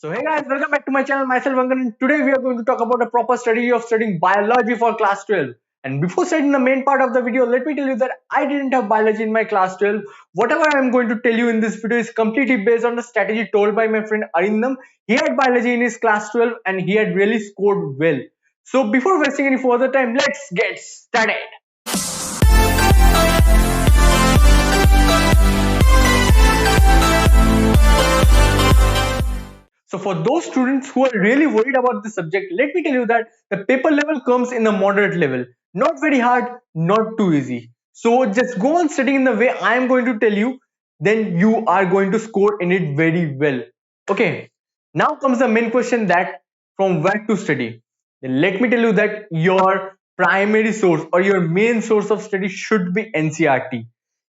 So hey guys, welcome back to my channel. Myself Angan, and today we are going to talk about a proper strategy of studying biology for class 12. And before starting the main part of the video, let me tell you that I didn't have biology in my class 12. Whatever I am going to tell you in this video is completely based on the strategy told by my friend Arindam. He had biology in his class 12 and he had really scored well. So before wasting any further time, let's get started. So for those students who are really worried about the subject, let me tell you that the paper level comes in a moderate level. Not very hard, not too easy. So just go on studying in the way I am going to tell you, then you are going to score in it very well. Okay. Now comes the main question that from where to study. Then let me tell you that your primary source or your main source of study should be NCERT.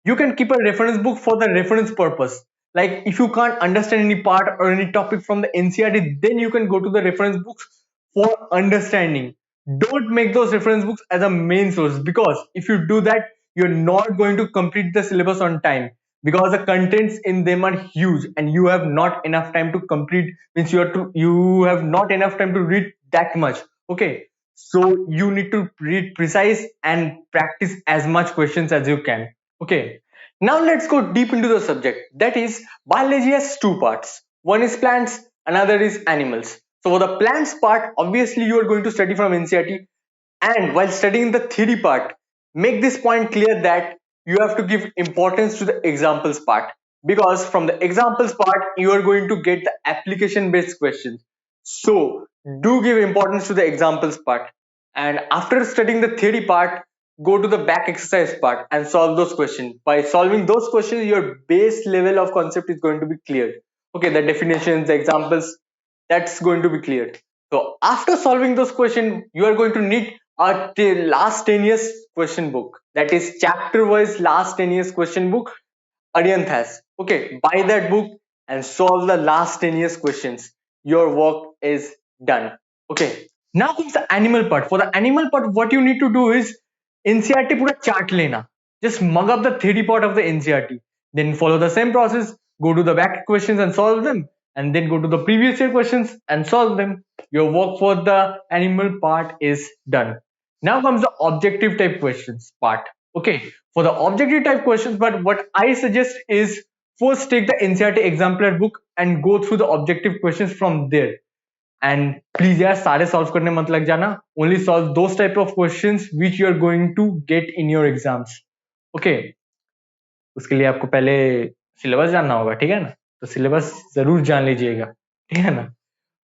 You can keep a reference book for the reference purpose. Like if you can't understand any part or any topic from the NCERT, then you can go to the reference books for understanding. Don't make those reference books as a main source, because if you do that, you're not going to complete the syllabus on time, because the contents in them are huge and you have not enough time to complete. Means you have not enough time to read that much. Okay, so you need to read precise and practice as much questions as you can. Okay, now let's go deep into the subject. That is, biology has two parts. One is plants, another is animals. So for the plants part, obviously you are going to study from NCERT, and while studying the theory part, make this point clear that you have to give importance to the examples part, because from the examples part you are going to get the application based questions. So do give importance to the examples part, and after studying the theory part, go to the back exercise part and solve those questions. By solving those questions, your base level of concept is going to be cleared. Okay, the definitions, the examples, that's going to be cleared. So after solving those questions, you are going to need a last 10 years question book, that is chapter wise last 10 years question book Aryanth has. Okay, buy that book and solve the last 10 years questions. Your work is done. Okay, now comes the animal part. For the animal part, what you need to do is NCERT pura chart lena. Just mug up the theory part of the NCERT. Then follow the same process. Go to the back questions and solve them. And then go to the previous year questions and solve them. Your work for the animal part is done. Now comes the objective type questions part. Okay, for the objective type questions, but what I suggest is first take the NCERT exemplar book and go through the objective questions from there. And please यार सारे solve करने मत लग जाना. Only solve those type of questions which you are going to get in your exams. Okay, उसके लिए आपको पहले सिलेबस जानना होगा, ठीक है ना? तो सिलेबस जरूर जान लीजिएगा, ठीक है ना?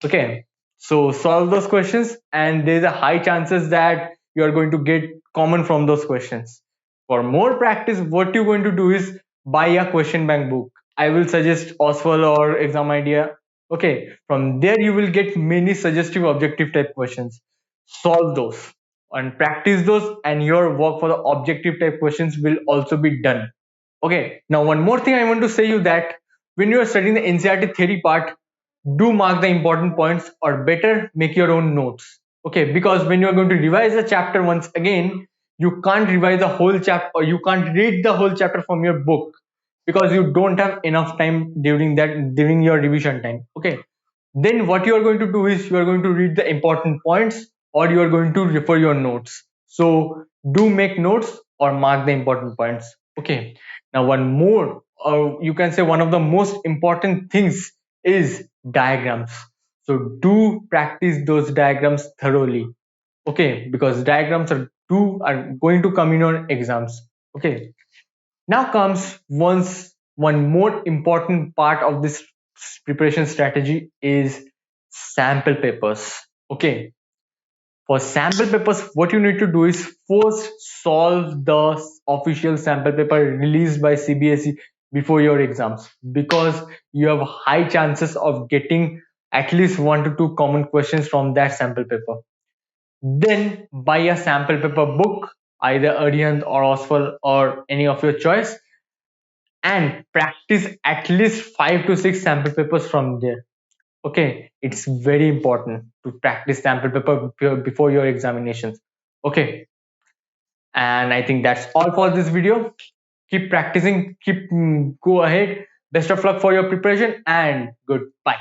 Okay, so solve those questions and there's a high chances that you are going to get common from those questions. For more practice, what you're going to do is buy a question bank book. I will suggest Oswald or Exam Idea. Okay, from there you will get many suggestive objective type questions. Solve those and practice those, and your work for the objective type questions will also be done. Okay, now one more thing I want to say you that when you are studying the NCERT theory part, do mark the important points, or better make your own notes. Okay, because when you are going to revise the chapter once again, you can't revise the whole chapter or you can't read the whole chapter from your book, because you don't have enough time during your revision time. Okay, then what you are going to do is you are going to read the important points or you are going to refer your notes. So do make notes or mark the important points. Okay, now one more, or you can say one of the most important things is diagrams. So do practice those diagrams thoroughly. Okay, because diagrams are going to come in your exams. Okay, now comes one more important part of this preparation strategy is sample papers. Okay, for sample papers, what you need to do is first solve the official sample paper released by CBSE before your exams, because you have high chances of getting at least 1 to 2 common questions from that sample paper. Then buy a sample paper book, either Arihant or Oswald or any of your choice, and practice at least 5 to 6 sample papers from there. Okay, it's very important to practice sample paper before your examinations. Okay, and I think that's all for this video. Keep practicing, go ahead. Best of luck for your preparation and goodbye.